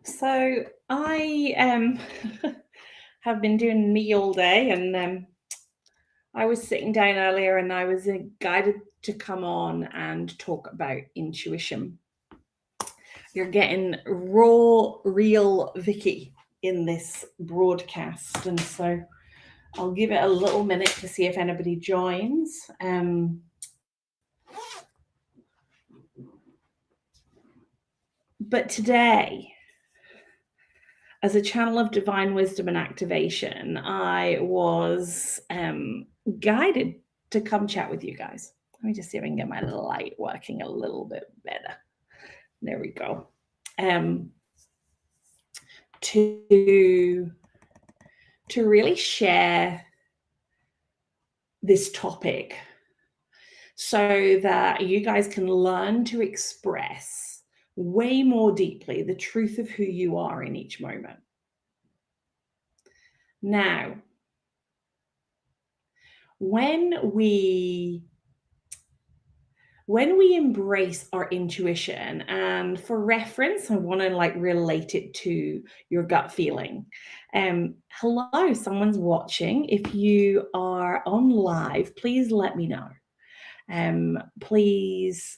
So I have been doing me all day, and I was sitting down earlier, and I was guided to come on and talk about intuition. You're getting raw, real Vicky in this broadcast, and so I'll give it a little minute to see if anybody joins. But today, as a channel of divine wisdom and activation, I was guided to come chat with you guys. Let me just see if I can get my light working a little bit better. There we go. To really share this topic so that you guys can learn to express way more deeply the truth of who you are in each moment. Now, when we embrace our intuition, and for reference, I want to relate it to your gut feeling. Hello, someone's watching. If you are on live, please let me know. Please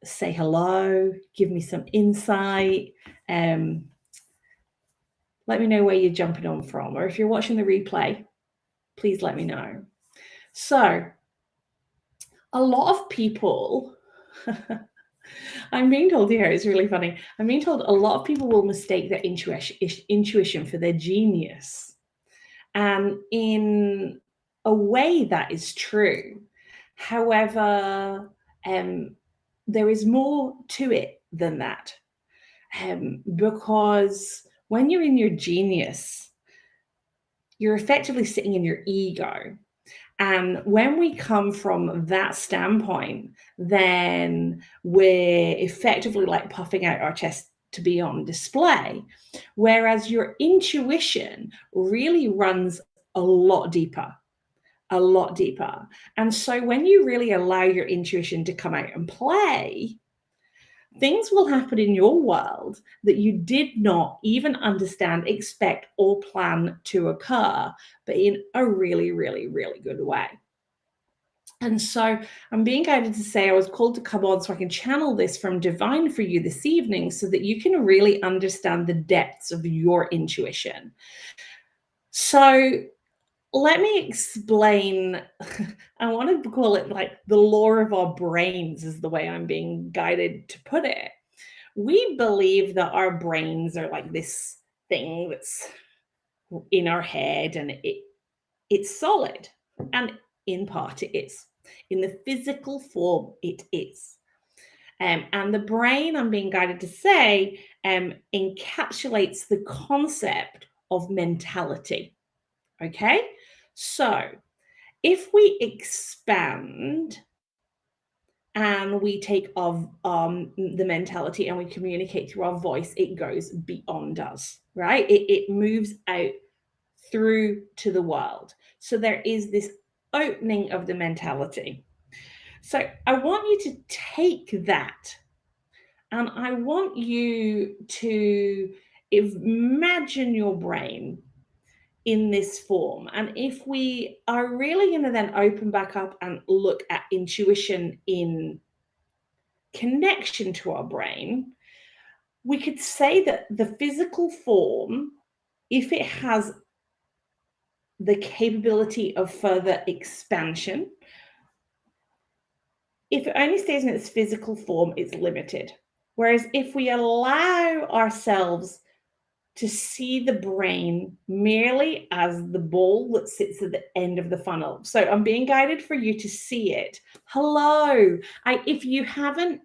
say hello, give me some insight. Let me know where you're jumping on from, or if you're watching the replay, please let me know. So, a lot of people, I'm being told here, it's really funny. I'm being told a lot of people will mistake their intuition for their genius. And in a way, that is true. However, there is more to it than that. Because when you're in your genius, you're effectively sitting in your ego. And when we come from that standpoint, then we're effectively like puffing out our chest to be on display. Whereas your intuition really runs a lot deeper. And so when you really allow your intuition to come out and play, things will happen in your world that you did not even understand, expect, or plan to occur, but in a really, really, really good way. And so I'm being guided to say I was called to come on so I can channel this from divine for you this evening so that you can really understand the depths of your intuition. So let me explain. I want to call it like the law of our brains, is the way I'm being guided to put it. We believe that our brains are like this thing that's in our head, and it's solid. And in part it is. In the physical form, it is. And the brain, I'm being guided to say, encapsulates the concept of mentality. Okay? So if we expand and we take of the mentality and we communicate through our voice, it goes beyond us, right? It moves out through to the world. So there is this opening of the mentality. So I want you to take that, and I want you to imagine your brain in this form. And if we are really going to then open back up and look at intuition in connection to our brain, we could say that the physical form, if it has the capability of further expansion, if it only stays in its physical form, it's limited. Whereas if we allow ourselves to see the brain merely as the ball that sits at the end of the funnel. So I'm being guided for you to see it. Hello. If you haven't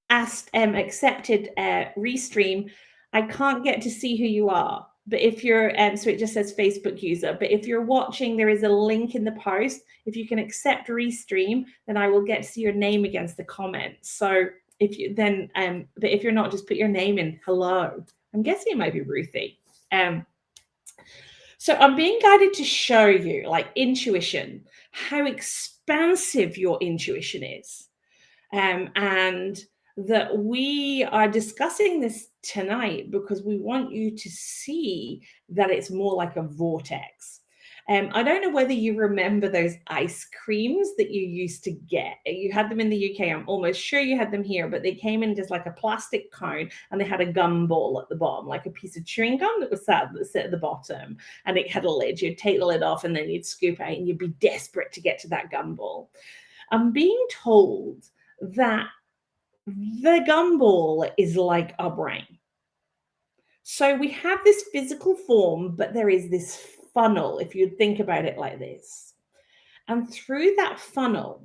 accepted Restream, I can't get to see who you are. But if you're, so it just says Facebook user. But if you're watching, there is a link in the post. If you can accept Restream, then I will get to see your name against the comments. So if you then, but if you're not, just put your name in. Hello. I'm guessing it might be Ruthie. So I'm being guided to show you, like, intuition, how expansive your intuition is. And that we are discussing this tonight because we want you to see that it's more like a vortex. I don't know whether you remember those ice creams that you used to get. You had them in the UK. I'm almost sure you had them here, but they came in just like a plastic cone and they had a gum ball at the bottom, like a piece of chewing gum that was sat at the bottom, and it had a lid. You'd take the lid off and then you'd scoop out and you'd be desperate to get to that gum ball. I'm being told that the gumball is like our brain. So we have this physical form, but there is this funnel, if you think about it like this. And through that funnel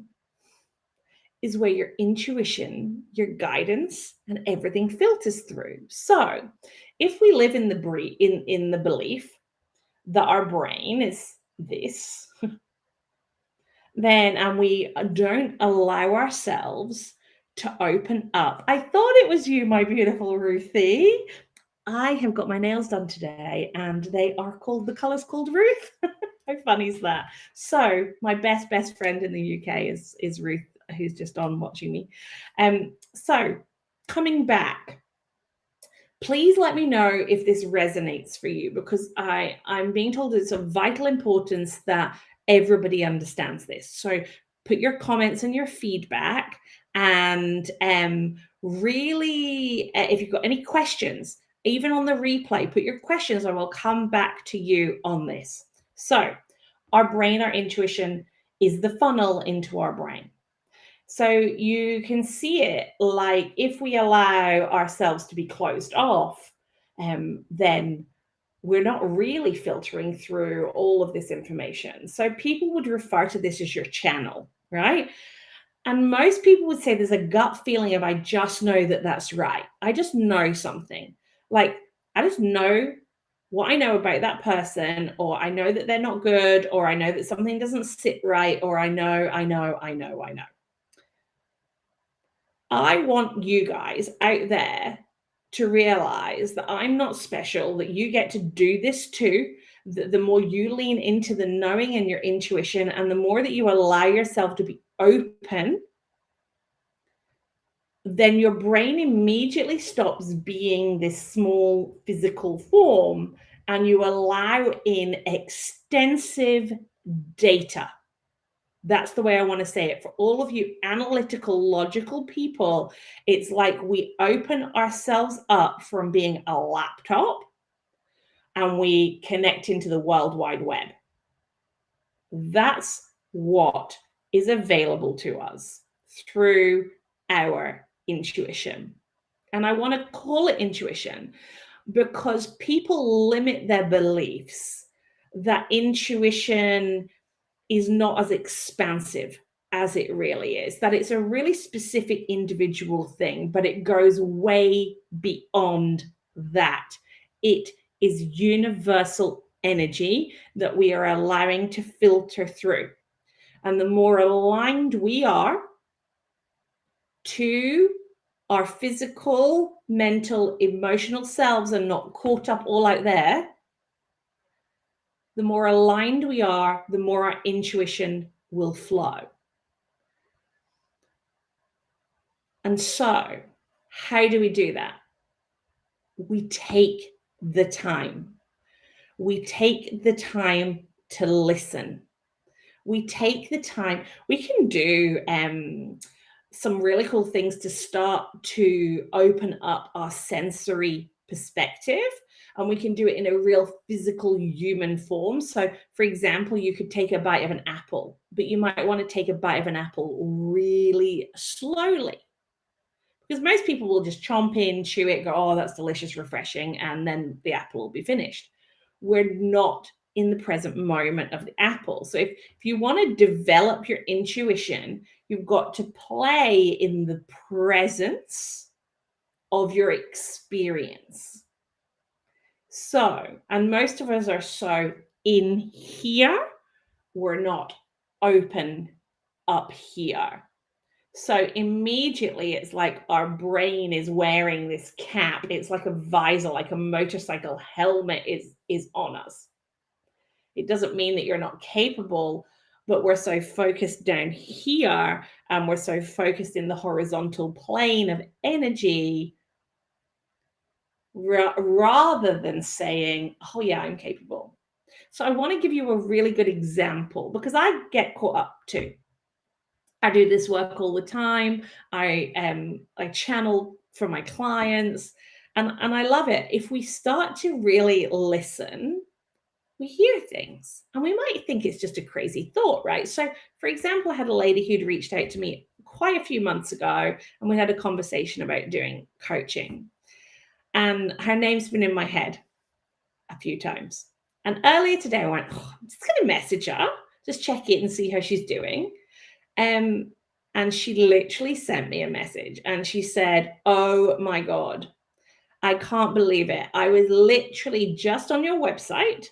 is where your intuition, your guidance, and everything filters through. So if we live in the belief that our brain is this, then and we don't allow ourselves to open up. I thought it was you, my beautiful Ruthie. I have got my nails done today and they are called, the color's called Ruth. How funny is that? So my best friend in the UK is Ruth, who's just on watching me. So coming back, please let me know if this resonates for you, because I'm being told it's of vital importance that everybody understands this. So put your comments and your feedback, and really, if you've got any questions, even on the replay, put your questions. I will come back to you on this. So our brain, our intuition, is the funnel into our brain. So you can see it like if we allow ourselves to be closed off, then we're not really filtering through all of this information. So people would refer to this as your channel, right? And most people would say there's a gut feeling of, I just know that that's right. I just know something. Like, I just know what I know about that person, or I know that they're not good, or I know that something doesn't sit right, or I know. I want you guys out there to realize that I'm not special, that you get to do this too. The more you lean into the knowing and your intuition, and the more that you allow yourself to be open, then your brain immediately stops being this small physical form and you allow in extensive data. That's the way I want to say it. For all of you analytical, logical people, it's like we open ourselves up from being a laptop and we connect into the World Wide Web. That's what is available to us through our intuition. And I want to call it intuition because people limit their beliefs that intuition is not as expansive as it really is, that it's a really specific individual thing, but it goes way beyond that. It is universal energy that we are allowing to filter through. And the more aligned we are to our physical, mental, emotional selves and not caught up all out there, the more aligned we are, the more our intuition will flow. And so, how do we do that? We take the time. We take the time to listen. We take the time. We can do some really cool things to start to open up our sensory perspective. And we can do it in a real physical human form. So, for example, you could take a bite of an apple, but you might want to take a bite of an apple really slowly. Because most people will just chomp in, chew it, go, oh, that's delicious, refreshing, and then the apple will be finished. We're not in the present moment of the apple. So if you want to develop your intuition, you've got to play in the presence of your experience. So, and most of us are so in here, we're not open up here. So immediately it's like our brain is wearing this cap. It's like a visor, like a motorcycle helmet is on us. It doesn't mean that you're not capable, but we're so focused down here and we're so focused in the horizontal plane of energy rather than saying, oh yeah, I'm capable. So I want to give you a really good example because I get caught up too. I do this work all the time. I channel for my clients, and I love it. If we start to really listen, we hear things, and we might think it's just a crazy thought, right? So, for example, I had a lady who'd reached out to me quite a few months ago, and we had a conversation about doing coaching. And her name's been in my head a few times. And earlier today, I went, oh, I'm just going to message her, just check in and see how she's doing. And she literally sent me a message and she said, oh my God, I can't believe it. I was literally just on your website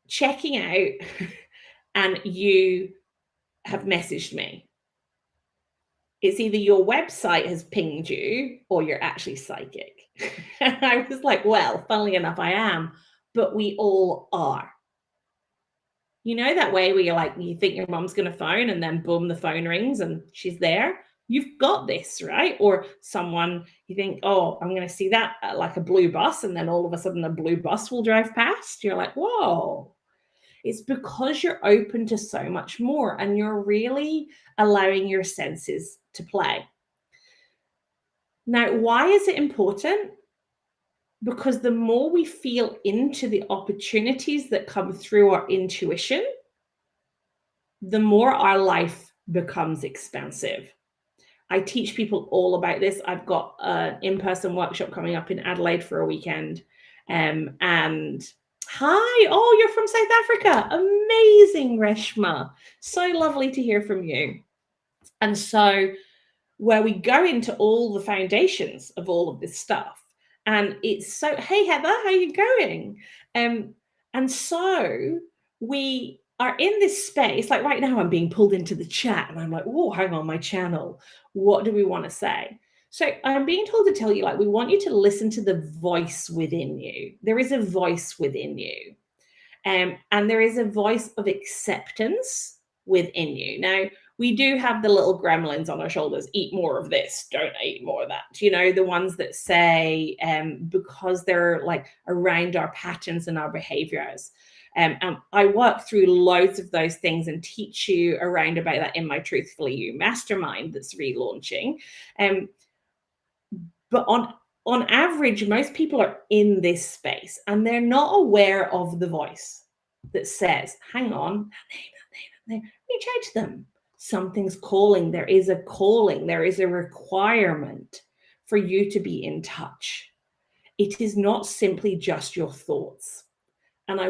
checking out and you have messaged me. It's either your website has pinged you or you're actually psychic. And I was like, well, funnily enough, I am, but we all are. You know, that way where you're like, you think your mom's going to phone and then boom, the phone rings and she's there. You've got this, right? Or someone, you think, oh, I'm going to see that like a blue bus. And then all of a sudden a blue bus will drive past. You're like, whoa. It's because you're open to so much more and you're really allowing your senses to play. Now, why is it important? Because the more we feel into the opportunities that come through our intuition, the more our life becomes expansive. I teach people all about this. I've got an in-person workshop coming up in Adelaide for a weekend. And hi, oh, you're from South Africa. Amazing, Reshma. So lovely to hear from you. And so where we go into all the foundations of all of this stuff. And it's so, hey, Heather, how are you going? And so we are in this space, like right now I'm being pulled into the chat and I'm like, oh, hang on, my channel. What do we want to say? So I'm being told to tell you, like, we want you to listen to the voice within you. There is a voice within you. And there is a voice of acceptance within you. Now, we do have the little gremlins on our shoulders, eat more of this, don't eat more of that. You know, the ones that say, because they're like around our patterns and our behaviors. And I work through loads of those things and teach you around about that in my Truthfully You mastermind that's relaunching. But on average, most people are in this space and they're not aware of the voice that says, hang on, reach out to them. Something's calling. There is a calling. There is a requirement for you to be in touch. It is not simply just your thoughts. And I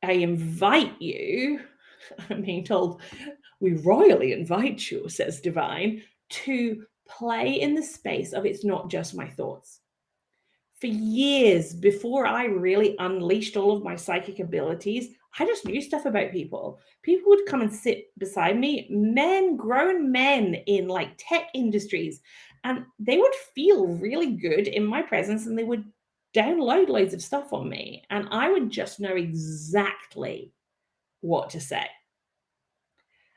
invite you, I'm being told, we royally invite you, says Divine, to play in the space of it's not just my thoughts. For years before I really unleashed all of my psychic abilities, I just knew stuff about people. People would come and sit beside me, grown men in like tech industries, and they would feel really good in my presence and they would download loads of stuff on me. And I would just know exactly what to say.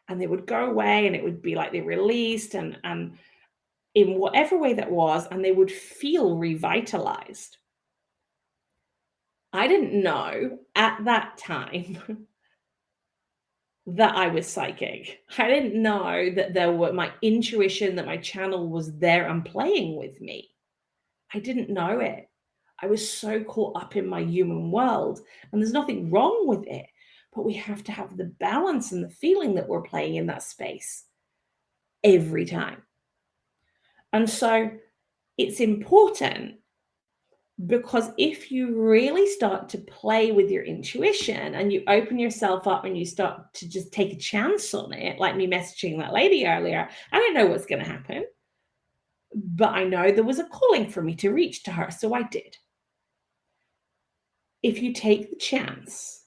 And they would go away and it would be like they released and in whatever way that was, and they would feel revitalized. I didn't know at that time that I was psychic. I didn't know that my intuition, that my channel was there and playing with me. I didn't know it. I was so caught up in my human world, and there's nothing wrong with it, but we have to have the balance and the feeling that we're playing in that space every time. And so it's important because if you really start to play with your intuition and you open yourself up and you start to just take a chance on it, like me messaging that lady earlier, I don't know what's going to happen, but I know there was a calling for me to reach to her, so I did. If you take the chance,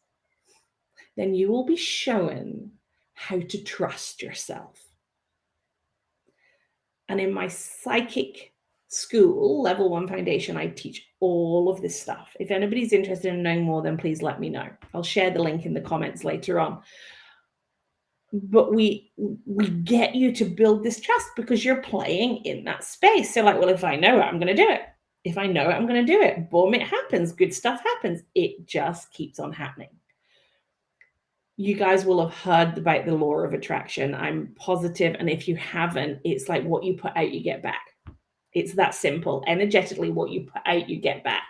then you will be shown how to trust yourself. And in my psychic school, level 1 foundation, I teach all of this stuff. If anybody's interested in knowing more, then please let me know. I'll share the link in the comments later on. but we get you to build this trust because you're playing in that space. So like, well, if I know it, I'm going to do it. If I know it, I'm going to do it. Boom, it happens. Good stuff happens. It just keeps on happening. You guys will have heard about the law of attraction. I'm positive. And if you haven't, it's like what you put out, you get back. It's that simple. Energetically, what you put out, you get back.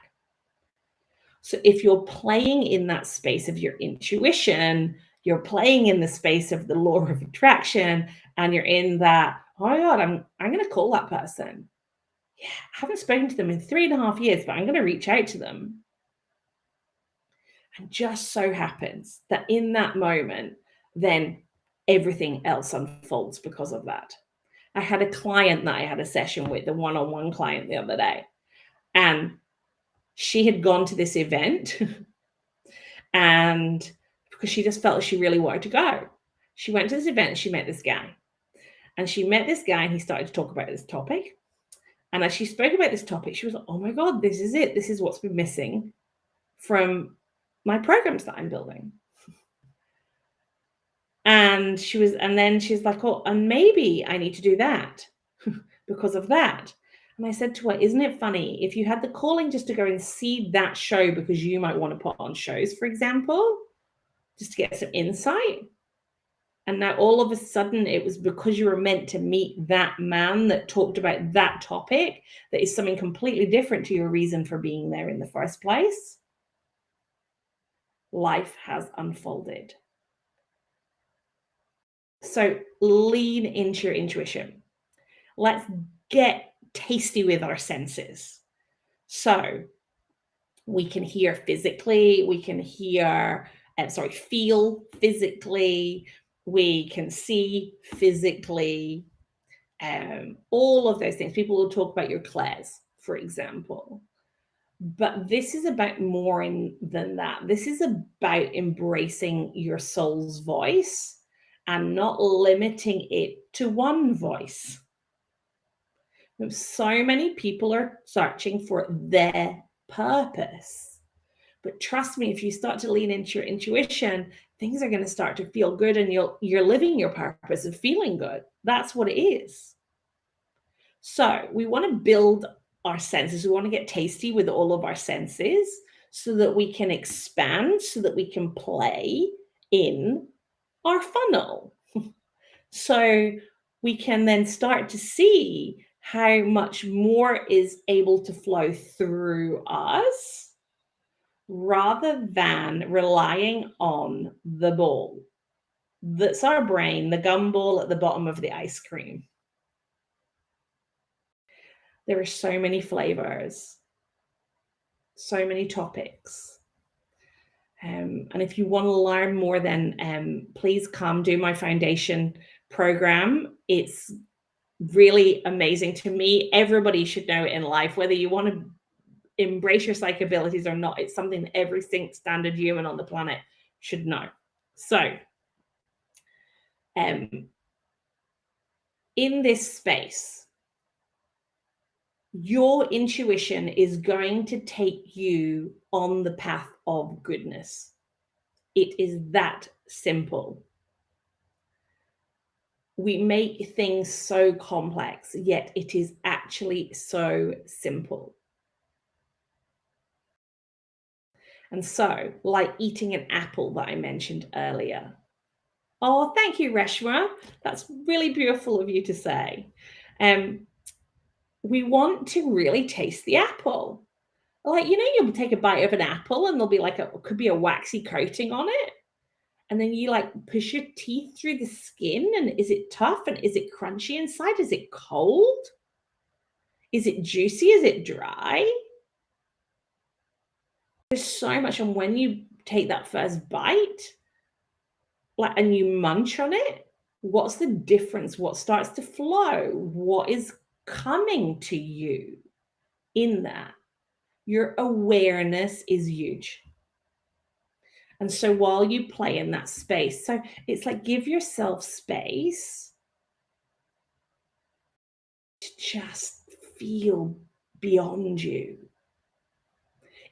So if you're playing in that space of your intuition, you're playing in the space of the law of attraction, and you're in that, oh my God, I'm going to call that person. Yeah, I haven't spoken to them in 3.5 years, but I'm going to reach out to them. And just so happens that in that moment, then everything else unfolds because of that. I had a client that I had a session with, a one-on-one client the other day, and she had gone to this event and because she just felt she really wanted to go. She went to this event and she met this guy. And she met this guy and he started to talk about this topic. And as she spoke about this topic, she was like, oh my God, this is it. This is what's been missing from my programs that I'm building. And then she's like, oh, and maybe I need to do that because of that. And I said to her, isn't it funny if you had the calling just to go and see that show because you might want to put on shows, for example, just to get some insight. And now all of a sudden it was because you were meant to meet that man that talked about that topic that is something completely different to your reason for being there in the first place. Life has unfolded. So lean into your intuition. Let's get tasty with our senses. So we can hear physically, we can feel physically, we can see physically, all of those things. People will talk about your clairs, for example. But this is about more than that. This is about embracing your soul's voice and not limiting it to one voice. So many people are searching for their purpose. But trust me, if you start to lean into your intuition, things are going to start to feel good and you're living your purpose of feeling good. That's what it is. So we want to build our senses. We want to get tasty with all of our senses so that we can expand, so that we can play in our funnel. So we can then start to see how much more is able to flow through us rather than relying on the ball. That's our brain, the gumball at the bottom of the ice cream. There are so many flavors, so many topics. And if you want to learn more, then please come do my foundation program. It's really amazing to me. Everybody should know it in life, whether you want to embrace your psychic abilities or not. It's something that every standard human on the planet should know. So in this space, your intuition is going to take you on the path of goodness. It is that simple. We make things so complex, yet it is actually so simple. And so, like eating an apple that I mentioned earlier. Oh, thank you, Reshma. That's really beautiful of you to say. We want to really taste the apple. Like, you'll take a bite of an apple and there'll be could be a waxy coating on it. And then you push your teeth through the skin, and is it tough and is it crunchy inside? Is it cold? Is it juicy? Is it dry? There's so much. And when you take that first bite, and you munch on it, what's the difference? What starts to flow? What is coming to you in that? Your awareness is huge. And so while you play in that space, so it's give yourself space to just feel beyond you.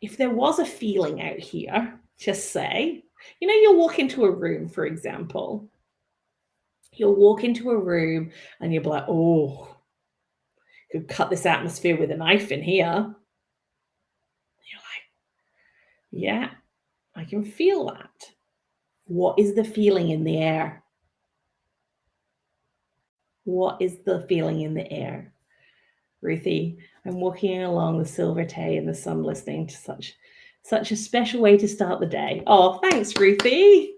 If there was a feeling out here, just say, you'll walk into a room, for example, You'll walk into a room and you'll be like, oh, could cut this atmosphere with a knife in here. You're like, yeah, I can feel that. What is the feeling in the air? What is the feeling in the air? Ruthie, I'm walking along the silver tay in the sun, listening to such a special way to start the day. Oh, thanks, Ruthie.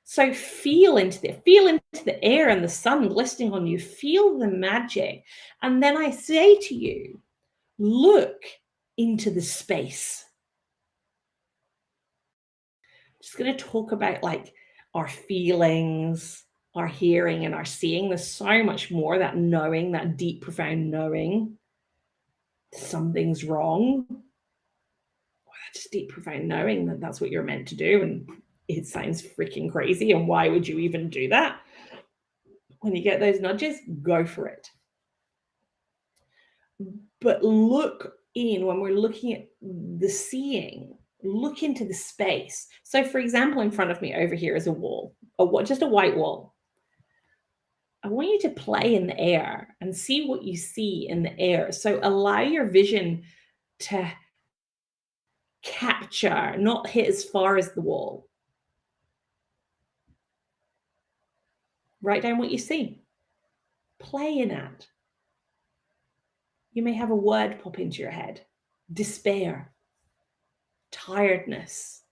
So feel into the air and the sun glistening on you. Feel the magic. And then I say to you, look into the space. I'm just going to talk about like our feelings, our hearing, and our seeing. There's so much more, that knowing, that deep, profound knowing something's wrong. Just deep, profound knowing that that's what you're meant to do. And it sounds freaking crazy. And why would you even do that? When you get those nudges, go for it. But look in, when we're looking at the seeing, look into the space. So for example, in front of me over here is a wall, just a white wall. I want you to play in the air and see what you see in the air. So allow your vision to capture, not hit as far as the wall. Write down what you see. Play in it. You may have a word pop into your head. Despair, tiredness,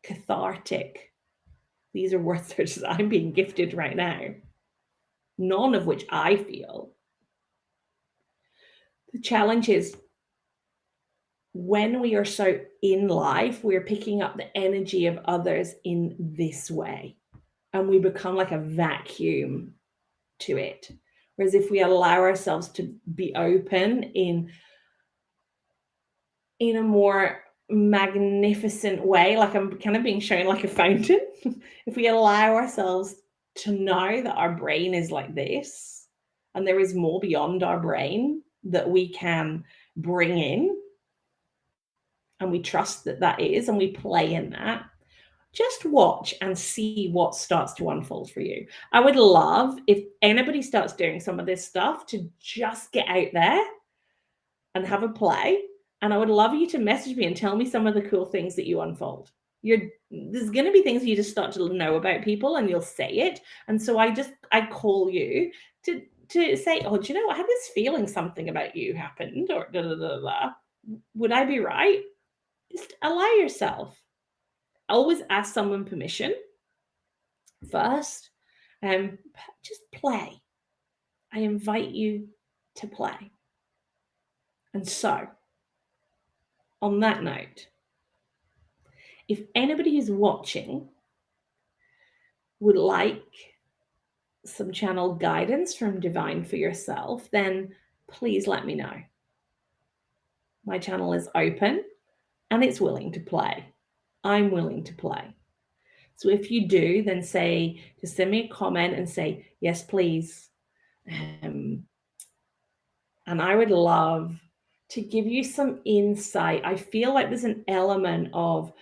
cathartic. These are words that I'm being gifted right now, none of which I feel. The challenge is when we are so in life, we're picking up the energy of others in this way, and we become like a vacuum to it. Whereas if we allow ourselves to be open in a more magnificent way, like I'm kind of being shown like a fountain, if we allow ourselves to know that our brain is like this, and there is more beyond our brain that we can bring in, and we trust that that is, and we play in that, just watch and see what starts to unfold for you. I would love if anybody starts doing some of this stuff to just get out there and have a play. And I would love you to message me and tell me some of the cool things that you unfold. There's going to be things you just start to know about people and you'll say it. And so I call you to say, oh, do you know what? I had this feeling something about you happened, or da da da da. Would I be right? Just allow yourself. Always ask someone permission first. Just play. I invite you to play. And so, on that note, if anybody who's watching would like some channel guidance from Divine for yourself, then please let me know. My channel is open and it's willing to play. I'm willing to play. So if you do, then just send me a comment and say, yes, please. And I would love to give you some insight. I feel like there's an element of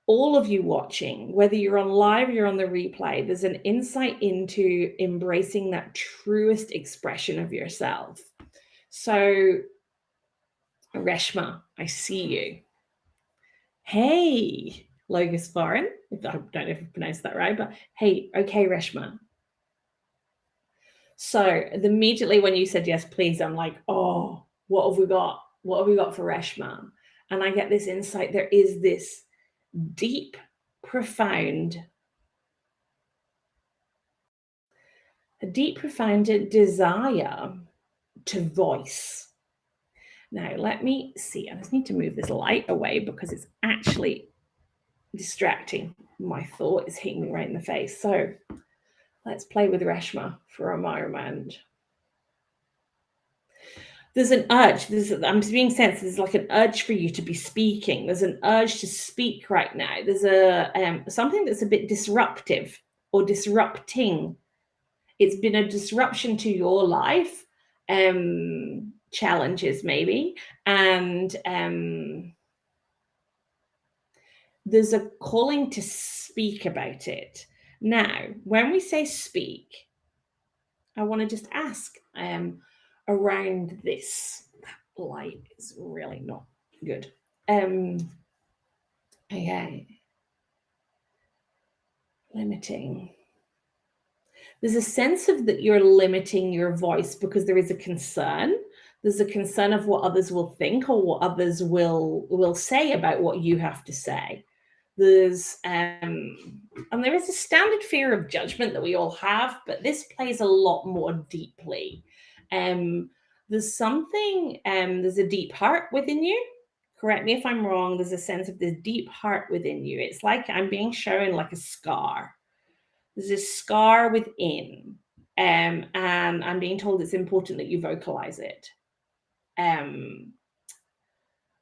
all of you watching, whether you're on live or you're on the replay, there's an insight into embracing that truest expression of yourself. So, Reshma, I see you. Hey, Logus Foreign. I don't know if I pronounced that right, but hey, okay, Reshma. So immediately when you said yes, please, I'm like, oh, what have we got? What have we got for Reshma? And I get this insight. There is this deep, profound desire to voice. Now, let me see. I just need to move this light away because it's actually distracting. My thought is hitting me right in the face. So let's play with Reshma for a moment. There's an urge. I'm being sensed. There's like an urge for you to be speaking. There's an urge to speak right now. There's something that's a bit disruptive or disrupting. It's been a disruption to your life, challenges maybe, and there's a calling to speak about it. Now, when we say speak, I want to just ask around this. That light is really not good. Okay. Limiting. There's a sense of that you're limiting your voice because there is a concern. There's a concern of what others will think or what others will say about what you have to say. There's and there is a standard fear of judgment that we all have, but this plays a lot more deeply. There's something, there's a deep heart within you. Correct me if I'm wrong. There's a sense of this deep heart within you. It's like I'm being shown like a scar. There's this scar within, and I'm being told it's important that you vocalize it.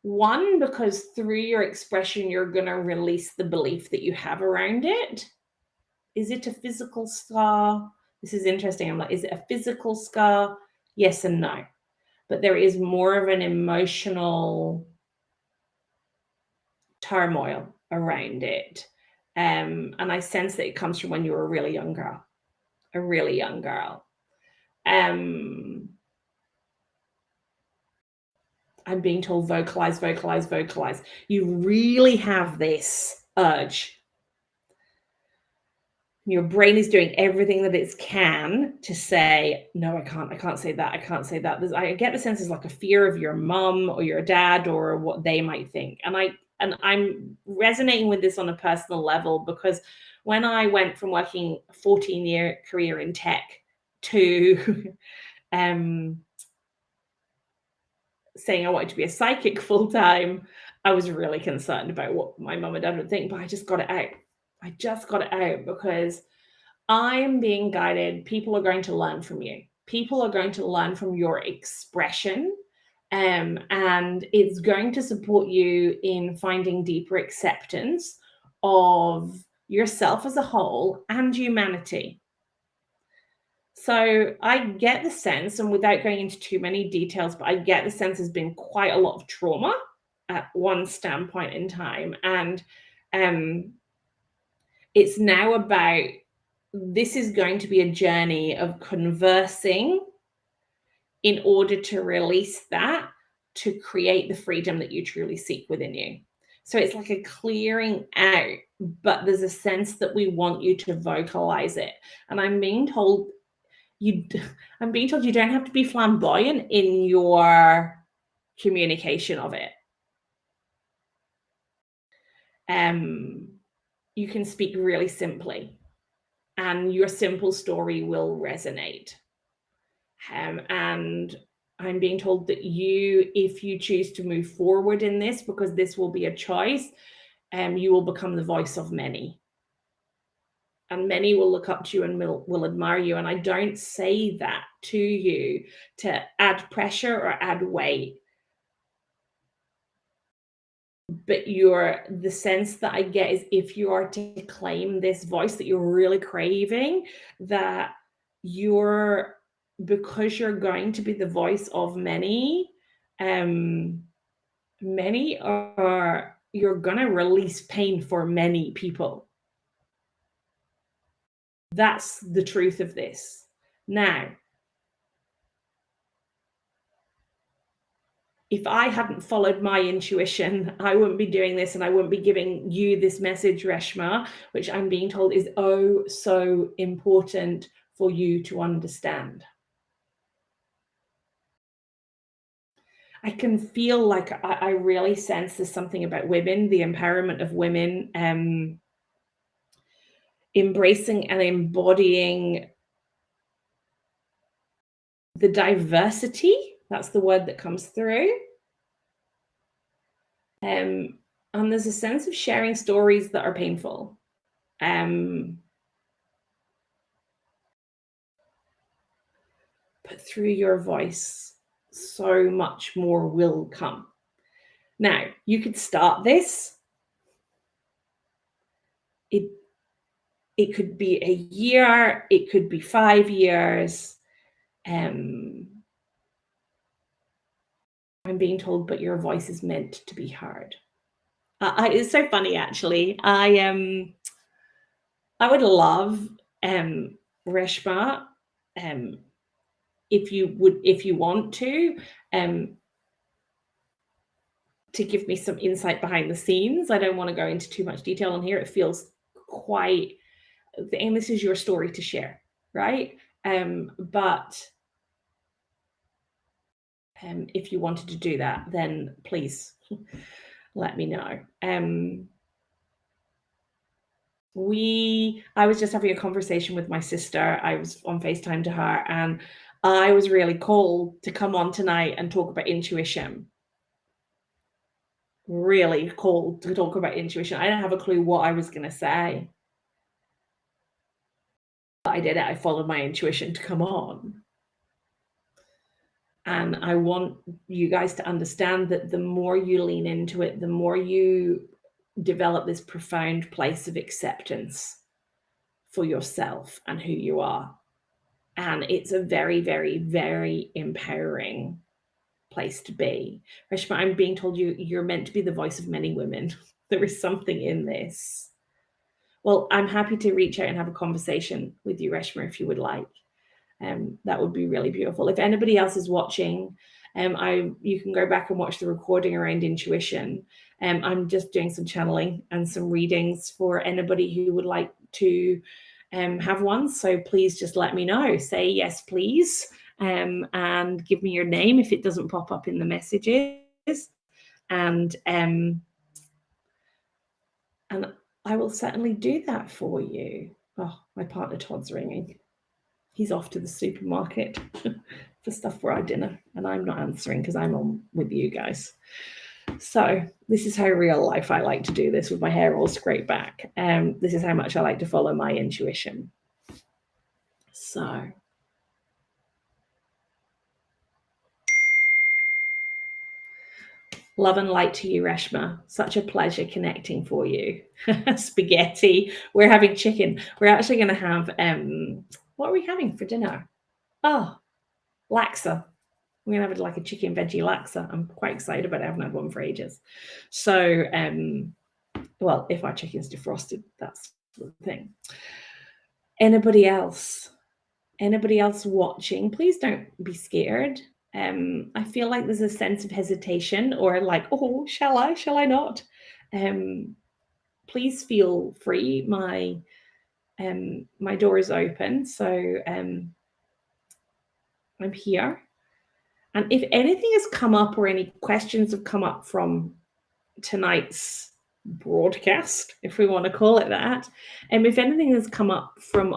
One, because through your expression, you're going to release the belief that you have around it. Is it a physical scar? This is interesting. I'm like, is it a physical scar? Yes and no. But there is more of an emotional turmoil around it. And I sense that it comes from when you were a really young girl. I'm being told vocalize. You really have this urge. Your brain is doing everything that it can to say, no, I can't say that. I get the sense it's like a fear of your mum or your dad or what they might think. And I'm resonating with this on a personal level because when I went from working a 14-year career in tech to saying I wanted to be a psychic full time, I was really concerned about what my mum and dad would think, but I just got it out because I am being guided. People are going to learn from you. People are going to learn from your expression, and it's going to support you in finding deeper acceptance of yourself as a whole and humanity. So I get the sense, and without going into too many details, but I get the sense there's been quite a lot of trauma at one standpoint in time. And it's now about, this is going to be a journey of conversing in order to release that, to create the freedom that you truly seek within you. So it's like a clearing out, but there's a sense that we want you to vocalize it. And I'm being told you don't have to be flamboyant in your communication of it. You can speak really simply, and your simple story will resonate. And I'm being told that if you choose to move forward in this, because this will be a choice, you will become the voice of many. And many will look up to you and will admire you. And I don't say that to you to add pressure or add weight. But the sense that I get is, if you are to claim this voice that you're really craving, that because you're going to be the voice of many, you're going to release pain for many people. That's the truth of this. Now, if I hadn't followed my intuition, I wouldn't be doing this, and I wouldn't be giving you this message, Reshma, which I'm being told is oh so important for you to understand. I can feel like I really sense there's something about women, the empowerment of women, embracing and embodying the diversity. That's the word that comes through. And there's a sense of sharing stories that are painful. But through your voice, so much more will come. Now, you could start this. It could be a year, it could be 5 years. I'm being told, but your voice is meant to be heard. It's so funny, actually. I would love, Reshma, um, if you want um, to give me some insight behind the scenes. I don't want to go into too much detail on here. It feels quite, and this is your story to share, right? But if you wanted to do that, then please let me know. I was just having a conversation with my sister. I was on FaceTime to her, and I was really called to come on tonight and talk about intuition. Really called to talk about intuition. I didn't have a clue what I was going to say, but I did it. I followed my intuition to come on. And I want you guys to understand that the more you lean into it, the more you develop this profound place of acceptance for yourself and who you are. And it's a very, very, very empowering place to be. Reshma, I'm being told you're meant to be the voice of many women. There is something in this. Well, I'm happy to reach out and have a conversation with you, Reshma, if you would like. That would be really beautiful. If anybody else is watching, you can go back and watch the recording around intuition. I'm just doing some channeling and some readings for anybody who would like to have one. So please just let me know. Say yes, please, and give me your name if it doesn't pop up in the messages. And I will certainly do that for you. Oh, my partner Todd's ringing. He's off to the supermarket for stuff for our dinner, and I'm not answering because I'm on with you guys. So this is how real life I like to do this with my hair all scraped back. This is how much I like to follow my intuition. So love and light to you, Reshma. Such a pleasure connecting for you. Spaghetti. We're having chicken. We're actually going to have, what are we having for dinner? Oh, laksa. We're going to have like a chicken veggie laksa. I'm quite excited about it. I haven't had one for ages. So, well, if our chicken's defrosted, that's the thing. Anybody else watching, please don't be scared. I feel like there's a sense of hesitation or like, oh, shall I not? Please feel free. My door is open, so I'm here. And if anything has come up or any questions have come up from tonight's broadcast, if we want to call it that, and if anything has come up from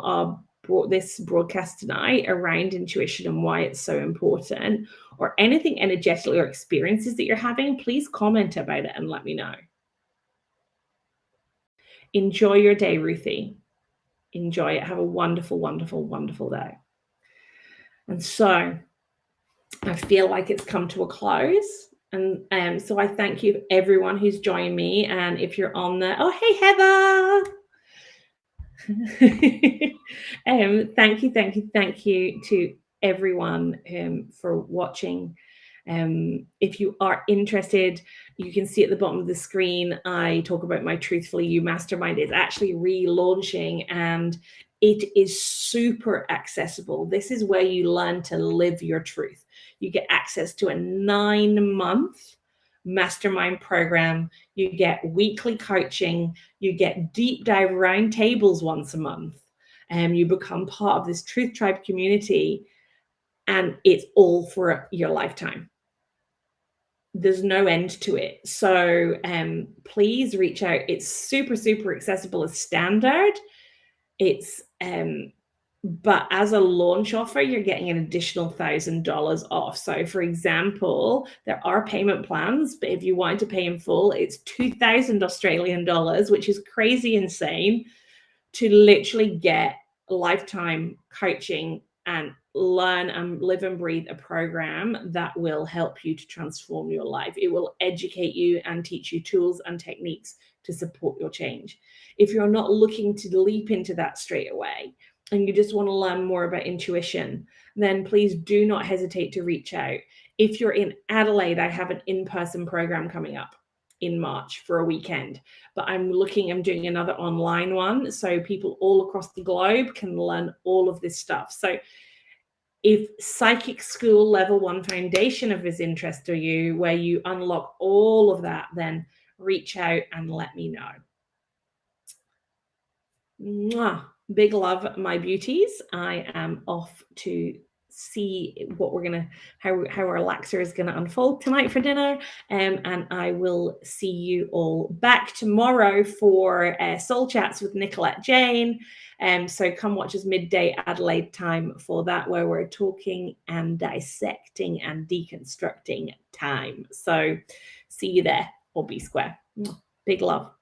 this broadcast tonight around intuition and why it's so important, or anything energetically or experiences that you're having, please comment about it and let me know. Enjoy your day, Ruthie. Enjoy it. Have a wonderful, wonderful, wonderful day. And so I feel like it's come to a close. And so I thank you everyone who's joined me. And if you're on there, oh, hey, Heather. Thank you to everyone for watching. If you are interested, you can see at the bottom of the screen, I talk about my Truthfully You Mastermind. It's actually relaunching and it is super accessible. This is where you learn to live your truth. You get access to a 9-month mastermind program. You get weekly coaching. You get deep dive roundtables once a month. And you become part of this Truth Tribe community. And it's all for your lifetime. There's no end to it. So please reach out. It's super, super accessible as standard. It's but as a launch offer, you're getting an additional $1,000 off. So for example, there are payment plans, but if you want to pay in full, it's 2,000 Australian dollars, which is crazy insane, to literally get lifetime coaching and learn and live and breathe a program that will help you to transform your life. It will educate you and teach you tools and techniques to support your change. If you're not looking to leap into that straight away and you just want to learn more about intuition, then please do not hesitate to reach out. If you're in Adelaide, I have an in-person program coming up. in March for a weekend, but I'm doing another online one so people all across the globe can learn all of this stuff. So if Psychic School Level 1 Foundation of his interest to you, where you unlock all of that, then reach out and let me know. Mwah. Big love, my beauties. I am off to see what we're gonna how our Relaxer is gonna unfold tonight for dinner, and I will see you all back tomorrow for Soul Chats with Nicolette Jane. So come watch us midday Adelaide time for that, where we're talking and dissecting and deconstructing time. So see you there, or be square. Big love.